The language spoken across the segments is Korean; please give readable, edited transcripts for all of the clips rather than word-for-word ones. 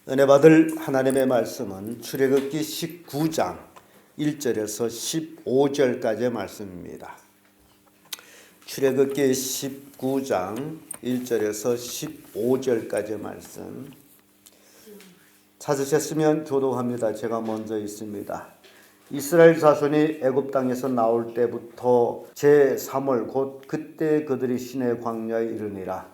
은혜 받을 하나님의 말씀은 출애굽기 19장 1절에서 15절까지의 말씀입니다. 출애굽기 19장 1절에서 15절까지의 말씀 찾으셨으면 교독합니다. 제가 먼저 있습니다. 이스라엘 자손이 애굽 땅에서 나올 때부터 제3월 곧 그때 그들이 시내 광야에 이르니라.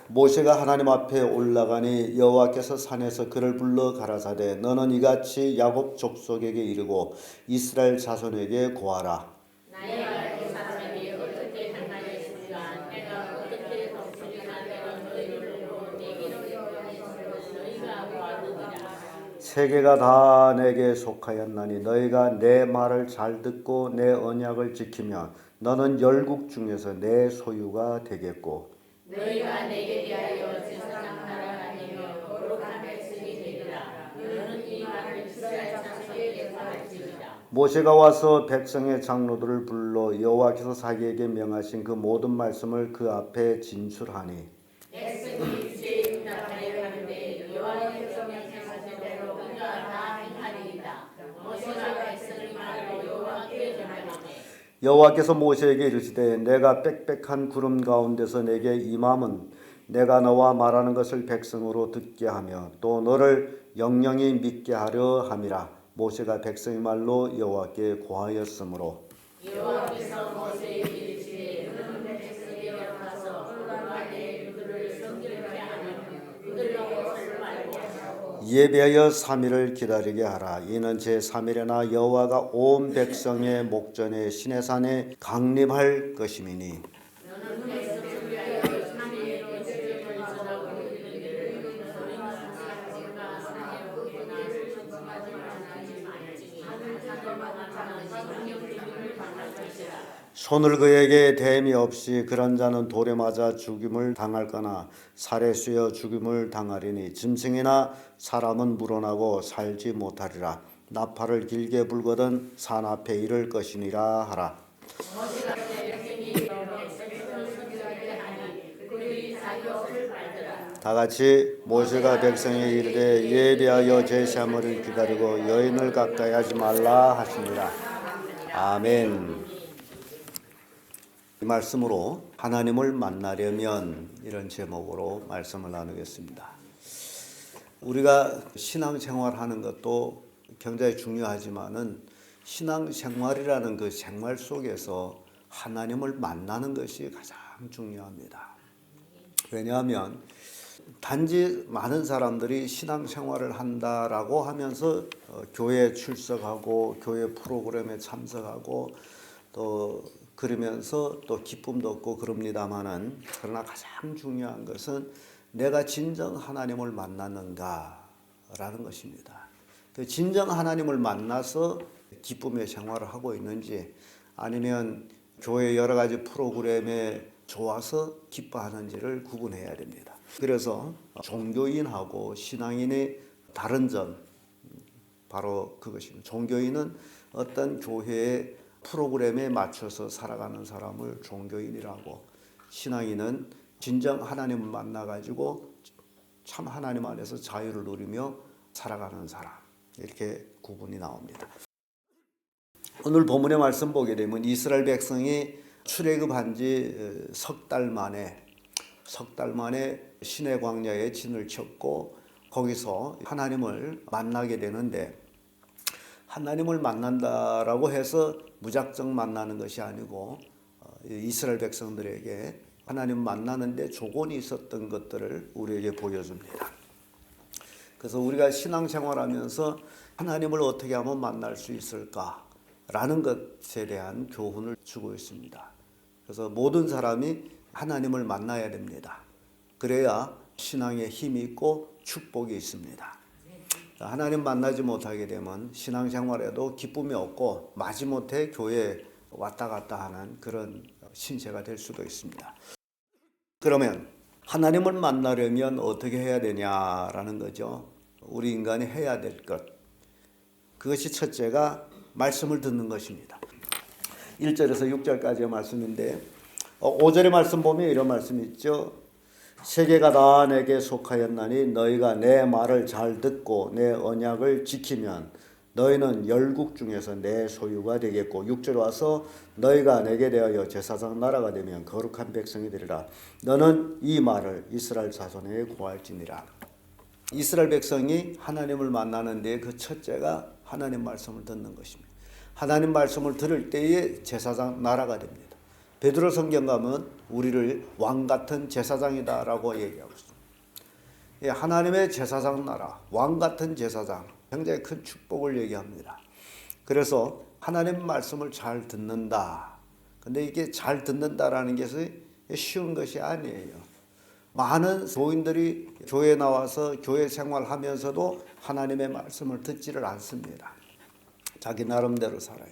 모세가 하나님 앞에 올라가니 여호와께서 산에서 그를 불러 가라사대 너는 이같이 야곱 족속에게 이르고 이스라엘 자손에게 고하라. 세계가 다 내게 속하였나니 너희가 내 말을 잘 듣고 내 언약을 지키면 너는 열국 중에서 내 소유가 되겠고 너희가 내게 대하여 세상 나라가 되며 거룩한 백성이 되리라. 너는 이 말을 이스라엘 자손에게 말할지니라. 모세가 와서 백성의 장로들을 불러 여호와께서 자기에게 명하신 그 모든 말씀을 그 앞에 진술하니 백성이 주의 응답하려 하는데 여호와께서 명하신 대로 그가 다 행하리이다. 모세가 백성의 말을 여호와께 전하되 여호와께서 모세에게 이르시되 내가 빽빽한 구름 가운데서 내게 임함은 내가 너와 말하는 것을 백성으로 듣게 하며 또 너를 영영히 믿게 하려 함이라. 모세가 백성의 말로 여호와께 고하였으므로 여호와께서 모세에게 이르시되 너는 백성에게 가서 그들과 내일 그들을 성결케 하며 그들로 것을 말고 하고 예배하여 3일을 기다리게 하라. 이는 제3일에나 여호와가 온 백성의 목전에 시내산에 강림할 것임이니 너는 백성을 위하여 3일로 주를 전하고 그들에게 너희가 사랑과 사랑하고 나를 전송하지 말지니 하늘 자들만 나타나는 성령님을 당할 것이라. 손을 그에게 댐이 없이 그런 자는 돌에 맞아 죽임을 당할거나 살에 쑤여 죽임을 당하리니 짐승이나 사람은 물어나고 살지 못하리라. 나팔을 길게 불거든 산 앞에 이를 것이니라 하라. 모세가 백성이 백성을 성결하게 하니 그들이 자기 옷을 빨더라. 다 같이 모세가 백성에 이르되 예배하여 제사물을 기다리고 여인을 가까이 하지 말라 하시니라. 아멘. 이 말씀으로 하나님을 만나려면 이런 제목으로 말씀을 나누겠습니다. 우리가 신앙생활하는 것도 굉장히 중요하지만은 신앙생활이라는 그 생활 속에서 하나님을 만나는 것이 가장 중요합니다. 왜냐하면 단지 많은 사람들이 신앙생활을 한다라고 하면서 교회에 출석하고 교회 프로그램에 참석하고 또 그러면서 또 기쁨도 얻고 그럽니다마는 그러나 가장 중요한 것은 내가 진정 하나님을 만났는가라는 것입니다. 진정 하나님을 만나서 기쁨의 생활을 하고 있는지 아니면 교회 여러 가지 프로그램에 좋아서 기뻐하는지를 구분해야 됩니다. 그래서 종교인하고 신앙인의 다른 점 바로 그것입니다. 종교인은 어떤 교회의 프로그램에 맞춰서 살아가는 사람을 종교인이라고, 신앙인은 진정 하나님을 만나가지고 참 하나님 안에서 자유를 누리며 살아가는 사람, 이렇게 구분이 나옵니다. 오늘 본문의 말씀 보게 되면 이스라엘 백성이 출애굽한 지 석 달 만에 시내 광야에 진을 쳤고 거기서 하나님을 만나게 되는데, 하나님을 만난다라고 해서 무작정 만나는 것이 아니고 이스라엘 백성들에게 하나님 만나는데 조건이 있었던 것들을 우리에게 보여줍니다. 그래서 우리가 신앙생활하면서 하나님을 어떻게 하면 만날 수 있을까라는 것에 대한 교훈을 주고 있습니다. 그래서 모든 사람이 하나님을 만나야 됩니다. 그래야 신앙에 힘이 있고 축복이 있습니다. 하나님 만나지 못하게 되면 신앙생활에도 기쁨이 없고 마지못해 교회에 왔다 갔다 하는 그런 신세가 될 수도 있습니다. 그러면 하나님을 만나려면 어떻게 해야 되냐라는 거죠. 우리 인간이 해야 될 것, 그것이 첫째가 말씀을 듣는 것입니다. 1절에서 6절까지의 말씀인데 5절의 말씀 보면 이런 말씀이 있죠. 세계가 다 내게 속하였나니 너희가 내 말을 잘 듣고 내 언약을 지키면 너희는 열국 중에서 내 소유가 되겠고 6절 와서 너희가 내게 대하여 제사장 나라가 되면 거룩한 백성이 되리라. 너는 이 말을 이스라엘 자손에게 고할지니라. 이스라엘 백성이 하나님을 만나는 데에 그 첫째가 하나님 말씀을 듣는 것입니다. 하나님 말씀을 들을 때에 제사장 나라가 됩니다. 베드로 성경 가면 우리를 왕 같은 제사장이다라고 얘기하고 있습니다. 하나님의 제사장 나라, 왕 같은 제사장, 굉장히 큰 축복을 얘기합니다. 그래서 하나님 말씀을 잘 듣는다. 근데 이게 잘 듣는다라는 것이 쉬운 것이 아니에요. 많은 교인들이 교회에 나와서 교회 생활하면서도 하나님의 말씀을 듣지를 않습니다. 자기 나름대로 살아요.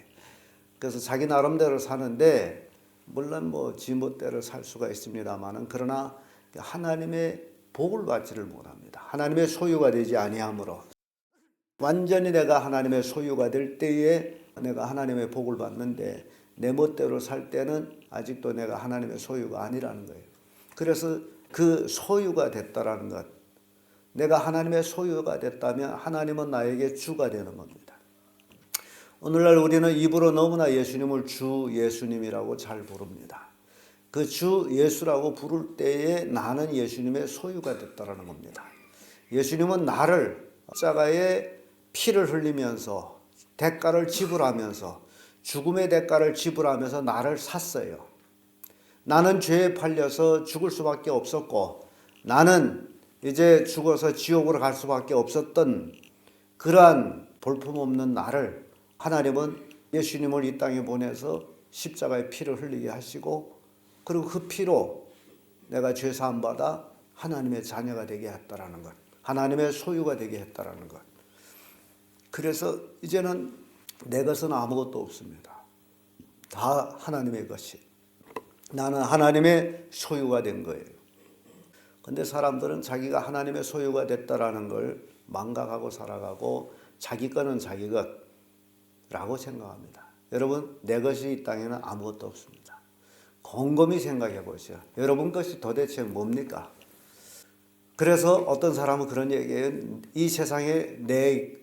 그래서 자기 나름대로 사는데 물론 뭐 지멋대로 살 수가 있습니다만은 그러나 하나님의 복을 받지를 못합니다. 하나님의 소유가 되지 아니하므로 완전히 내가 하나님의 소유가 될 때에 내가 하나님의 복을 받는데 내 멋대로 살 때는 아직도 내가 하나님의 소유가 아니라는 거예요. 그래서 그 소유가 됐다라는 것, 내가 하나님의 소유가 됐다면 하나님은 나에게 주가 되는 겁니다. 오늘날 우리는 입으로 너무나 예수님을 주 예수님이라고 잘 부릅니다. 그 주 예수라고 부를 때에 나는 예수님의 소유가 됐다라는 겁니다. 예수님은 나를 십자가에 피를 흘리면서 대가를 지불하면서 죽음의 대가를 지불하면서 나를 샀어요. 나는 죄에 팔려서 죽을 수밖에 없었고 나는 이제 죽어서 지옥으로 갈 수밖에 없었던 그러한 볼품없는 나를 하나님은 예수님을 이 땅에 보내서 십자가에 피를 흘리게 하시고 그리고 그 피로 내가 죄 사함 받아 하나님의 자녀가 되게 했다라는 것, 하나님의 소유가 되게 했다라는 것. 그래서 이제는 내 것은 아무것도 없습니다. 다 하나님의 것이. 나는 하나님의 소유가 된 거예요. 근데 사람들은 자기가 하나님의 소유가 됐다라는 걸 망각하고 살아가고 자기 거는 자기 것라고 생각합니다. 여러분, 내 것이 이 땅에는 아무것도 없습니다. 곰곰이 생각해 보세요. 여러분 것이 도대체 뭡니까? 그래서 어떤 사람은 그런 얘기예요. 이 세상에 내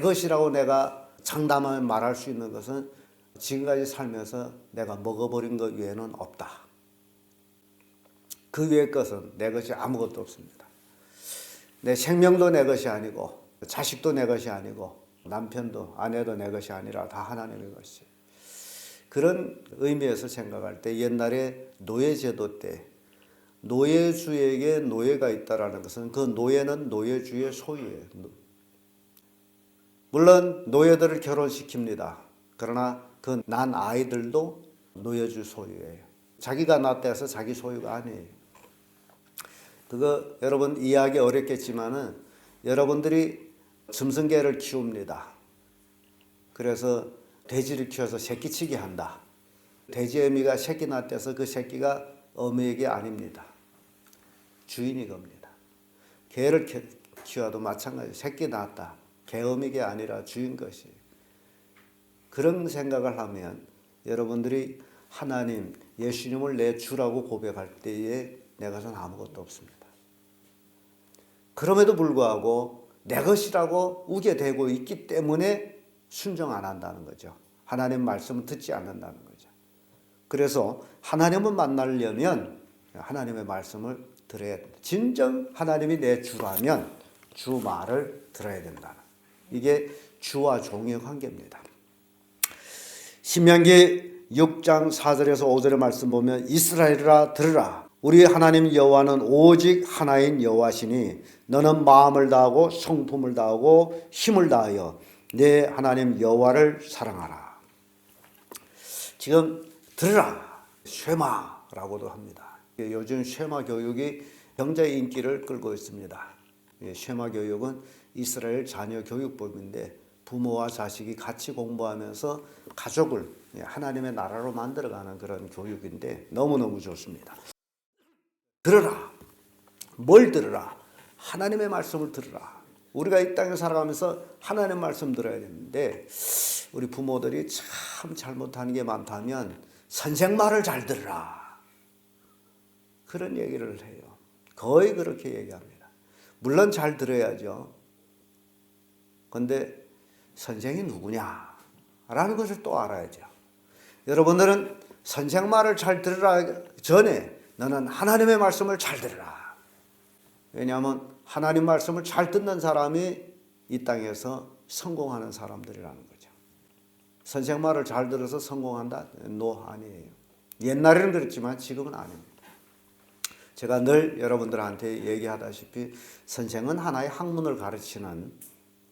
것이라고 내가 장담하며 말할 수 있는 것은 지금까지 살면서 내가 먹어버린 것 외에는 없다. 그 외의 것은 내 것이 아무것도 없습니다. 내 생명도 내 것이 아니고 자식도 내 것이 아니고 남편도 아내도 내 것이 아니라 다 하나님의 것이. 그런 의미에서 생각할 때 옛날에 노예제도 때 노예주에게 노예가 있다라는 것은 그 노예는 노예주의 소유예요. 물론 노예들을 결혼시킵니다. 그러나 그 난 아이들도 노예주 소유예요. 자기가 낳았다해서 자기 소유가 아니에요. 그거 여러분 이해하기 어렵겠지만은 여러분들이 짐승개를 키웁니다. 그래서 돼지를 키워서 새끼치기 한다. 돼지 어미가 새끼 낳았다해서 그 새끼가 어미에게 아닙니다. 주인이 겁니다. 개를 키워도 마찬가지. 새끼 낳았다. 개 어미게 아니라 주인 것이. 그런 생각을 하면 여러분들이 하나님, 예수님을 내 주라고 고백할 때에 내 것은 아무것도 없습니다. 그럼에도 불구하고 내 것이라고 우게 되고 있기 때문에 순종 안 한다는 거죠. 하나님 말씀을 듣지 않는다는 거죠. 그래서 하나님을 만나려면 하나님의 말씀을 들어야 된다. 진정 하나님이 내 주라면 주 말을 들어야 된다. 이게 주와 종의 관계입니다. 신명기 6장 4절에서 5절의 말씀 보면 이스라엘아 들으라. 우리 하나님 여호와는 오직 하나인 여호와시니 너는 마음을 다하고 성품을 다하고 힘을 다하여 내 하나님 여호와를 사랑하라. 지금 들으라. 쉐마라고도 합니다. 요즘 쉐마 교육이 굉장히 인기를 끌고 있습니다. 쉐마 교육은 이스라엘 자녀 교육법인데 부모와 자식이 같이 공부하면서 가족을 하나님의 나라로 만들어가는 그런 교육인데 너무너무 좋습니다. 들으라. 뭘 들으라? 하나님의 말씀을 들으라. 우리가 이 땅에 살아가면서 하나님의 말씀 들어야 되는데 우리 부모들이 참 잘못하는 게 많다면 선생 말을 잘 들으라. 그런 얘기를 해요. 거의 그렇게 얘기합니다. 물론 잘 들어야죠. 그런데 선생이 누구냐라는 것을 또 알아야죠. 여러분들은 선생 말을 잘 들으라 전에 너는 하나님의 말씀을 잘 들으라. 왜냐하면 하나님 말씀을 잘 듣는 사람이 이 땅에서 성공하는 사람들이라는 거죠. 선생 말을 잘 들어서 성공한다? 아니에요. 옛날에는 그랬지만 지금은 아닙니다. 제가 늘 여러분들한테 얘기하다시피 선생은 하나의 학문을 가르치는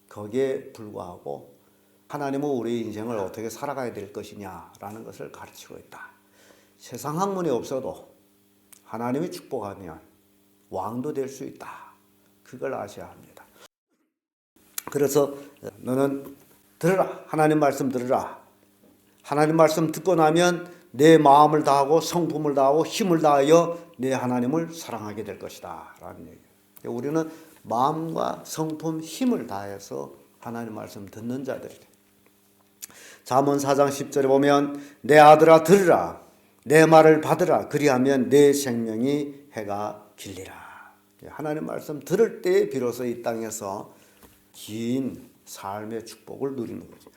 거기에 불과하고 하나님은 우리 인생을 어떻게 살아가야 될 것이냐라는 것을 가르치고 있다. 세상 학문이 없어도 하나님이 축복하면 왕도 될 수 있다. 그걸 아셔야 합니다. 그래서 너는 들으라. 하나님 말씀 들으라. 하나님 말씀 듣고 나면 내 마음을 다하고 성품을 다하고 힘을 다하여 내 하나님을 사랑하게 될 것이다. 라는 얘기예요. 우리는 마음과 성품, 힘을 다해서 하나님 말씀 듣는 자들이에요. 잠언 4장 10절에 보면 내 아들아 들으라. 내 말을 받으라. 그리하면 내 생명이 해가 길리라. 하나님 말씀 들을 때 비로소 이 땅에서 긴 삶의 축복을 누리는 거죠.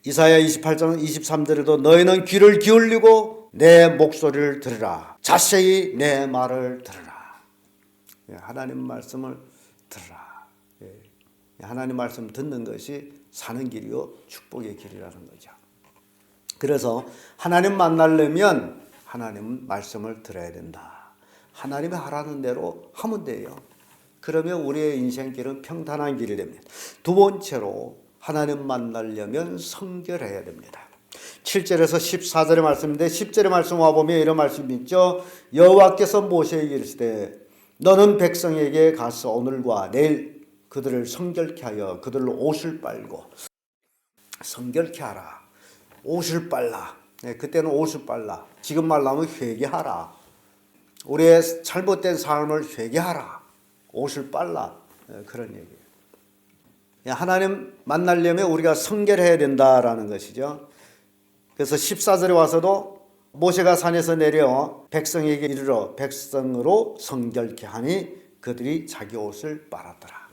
이사야 28장 23절에도 너희는 귀를 기울이고 내 목소리를 들으라. 자세히 내 말을 들으라. 하나님 말씀을 들으라. 하나님 말씀 듣는 것이 사는 길이요 축복의 길이라는 거죠. 그래서 하나님 만나려면 하나님 말씀을 들어야 된다. 하나님이 하라는 대로 하면 돼요. 그러면 우리의 인생길은 평탄한 길이 됩니다. 두 번째로 하나님 만나려면 성결해야 됩니다. 7절에서 14절의 말씀인데 10절의 말씀 와보면 이런 말씀이 있죠. 여호와께서 모세에게 이르시되 너는 백성에게 가서 오늘과 내일 그들을 성결케 하여 그들로 옷을 빨고 성결케 하라. 옷을 빨라. 그때는 옷을 빨라. 지금 말하면 회개하라. 우리의 잘못된 삶을 회개하라. 옷을 빨라. 그런 얘기예요. 하나님 만나려면 우리가 성결해야 된다라는 것이죠. 그래서 14절에 와서도 모세가 산에서 내려 백성에게 이르러 백성으로 성결케 하니 그들이 자기 옷을 빨았더라.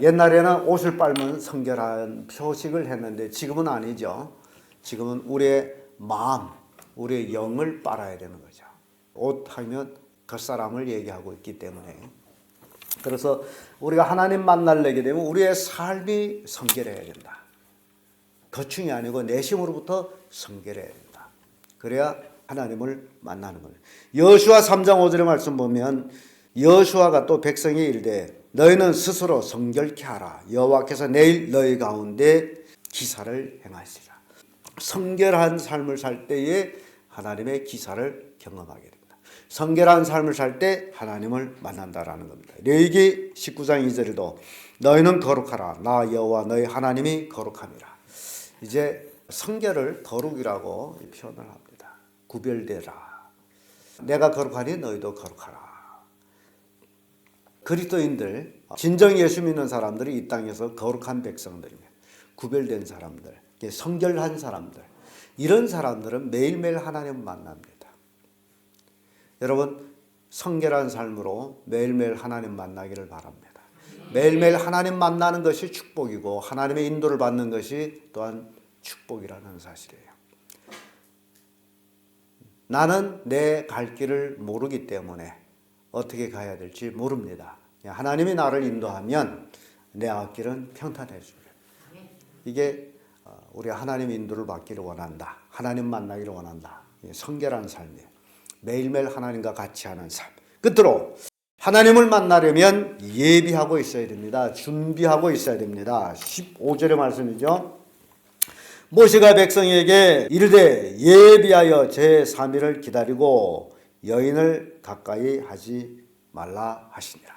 옛날에는 옷을 빨면 성결한 표식을 했는데 지금은 아니죠. 지금은 우리의 마음, 우리의 영을 빨아야 되는 거죠. 옷 하면 겉사람을 얘기하고 있기 때문에. 그래서 우리가 하나님 만나려게 되면 우리의 삶이 성결해야 된다. 겉충이 아니고 내심으로부터 성결해야 된다. 그래야 하나님을 만나는 거예요. 여호수아 3장 5절의 말씀 보면 여호수아가 또 백성에 이르되 너희는 스스로 성결케 하라. 여호와께서 내일 너희 가운데 기사를 행하시리라. 성결한 삶을 살 때에 하나님의 기사를 경험하게 됩니다. 성결한 삶을 살 때 하나님을 만난다라는 겁니다. 레위기 19장 2절에도 너희는 거룩하라. 나 여호와 너희 하나님이 거룩함이라. 이제 성결을 거룩이라고 표현을 합니다. 구별되라. 내가 거룩하니 너희도 거룩하라. 그리스도인들, 진정 예수 믿는 사람들이 이 땅에서 거룩한 백성들입니다. 구별된 사람들, 성결한 사람들. 이런 사람들은 매일매일 하나님을 만납니다. 여러분 성결한 삶으로 매일매일 하나님 만나기를 바랍니다. 매일매일 하나님 만나는 것이 축복이고 하나님의 인도를 받는 것이 또한 축복이라는 사실이에요. 나는 내 갈 길을 모르기 때문에 어떻게 가야 될지 모릅니다. 하나님이 나를 인도하면 내 앞길은 평탄해집니다. 이게 우리가 하나님의 인도를 받기를 원한다. 하나님 만나기를 원한다. 성결한 삶이에요. 매일매일 하나님과 같이 하는 삶. 끝으로 하나님을 만나려면 예비하고 있어야 됩니다. 준비하고 있어야 됩니다. 15절의 말씀이죠. 모세가 백성에게 이르되 예비하여 제3일을 기다리고 여인을 가까이 하지 말라 하시니라.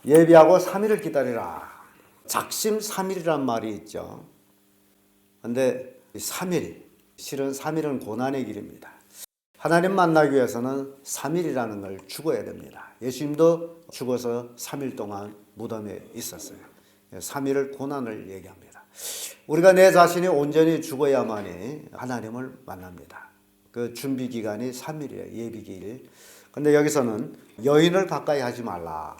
예비하고 3일을 기다리라. 작심 3일이란 말이 있죠. 그런데 3일, 실은 3일은 고난의 길입니다. 하나님 만나기 위해서는 3일이라는 걸 죽어야 됩니다. 예수님도 죽어서 3일 동안 무덤에 있었어요. 3일을 고난을 얘기합니다. 우리가 내 자신이 온전히 죽어야만이 하나님을 만납니다. 그 준비 기간이 3일이에요. 예비기일. 근데 여기서는 여인을 가까이 하지 말라.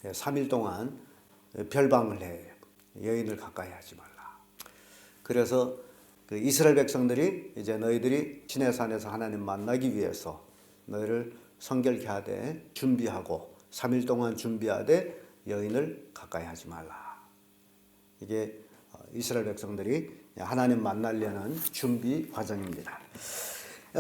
3일 동안 별방을 해. 여인을 가까이 하지 말라. 그래서 그 이스라엘 백성들이 이제 너희들이 시내산에서 하나님 만나기 위해서 너희를 성결케 하되 준비하고 3일 동안 준비하되 여인을 가까이 하지 말라. 이게 이스라엘 백성들이 하나님 만나려는 준비 과정입니다.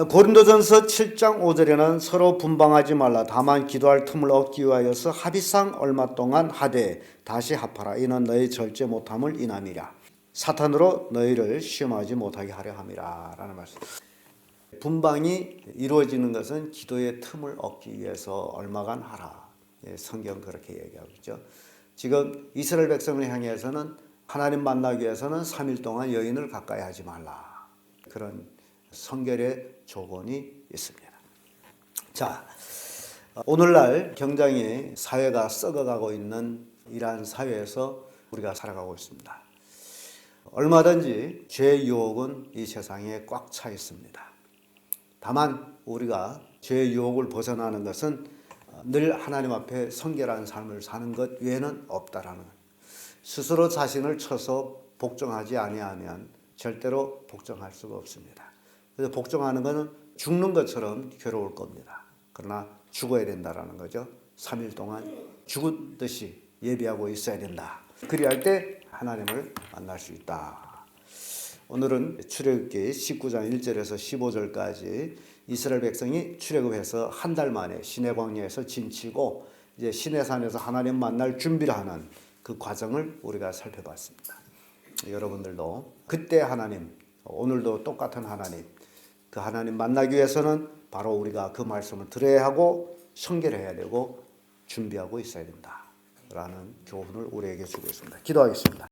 고린도전서 7장 5절에는 서로 분방하지 말라. 다만 기도할 틈을 얻기 위하여서 합의상 얼마 동안 하되 다시 합하라. 이는 너희 절제 못함을 인함이라. 사탄으로 너희를 시험하지 못하게 하려 함이라. 라는 말씀. 분방이 이루어지는 것은 기도의 틈을 얻기 위해서 얼마간 하라. 성경 그렇게 얘기하고 있죠. 지금 이스라엘 백성을 향해서는 하나님 만나기 위해서는 3일 동안 여인을 가까이 하지 말라. 그런 성결의 조건이 있습니다. 자, 오늘날 굉장히 사회가 썩어가고 있는 이러한 사회에서 우리가 살아가고 있습니다. 얼마든지 죄의 유혹은 이 세상에 꽉 차 있습니다. 다만 우리가 죄의 유혹을 벗어나는 것은 늘 하나님 앞에 성결한 삶을 사는 것 외에는 없다라는 것. 스스로 자신을 쳐서 복종하지 아니하면 절대로 복종할 수가 없습니다. 그래서 복종하는 것은 죽는 것처럼 괴로울 겁니다. 그러나 죽어야 된다라는 거죠. 3일 동안 죽은 듯이 예비하고 있어야 된다. 그리할 때 하나님을 만날 수 있다. 오늘은 출애굽기 19장 1절에서 15절까지 이스라엘 백성이 출애굽해서 한 달 만에 시내 광야에서 진치고 이제 시내산에서 하나님 만날 준비를 하는 그 과정을 우리가 살펴봤습니다. 여러분들도 그때 하나님, 오늘도 똑같은 하나님, 그 하나님 만나기 위해서는 바로 우리가 그 말씀을 들어야 하고 성결해야 되고 준비하고 있어야 된다라는 교훈을 우리에게 주고 있습니다. 기도하겠습니다.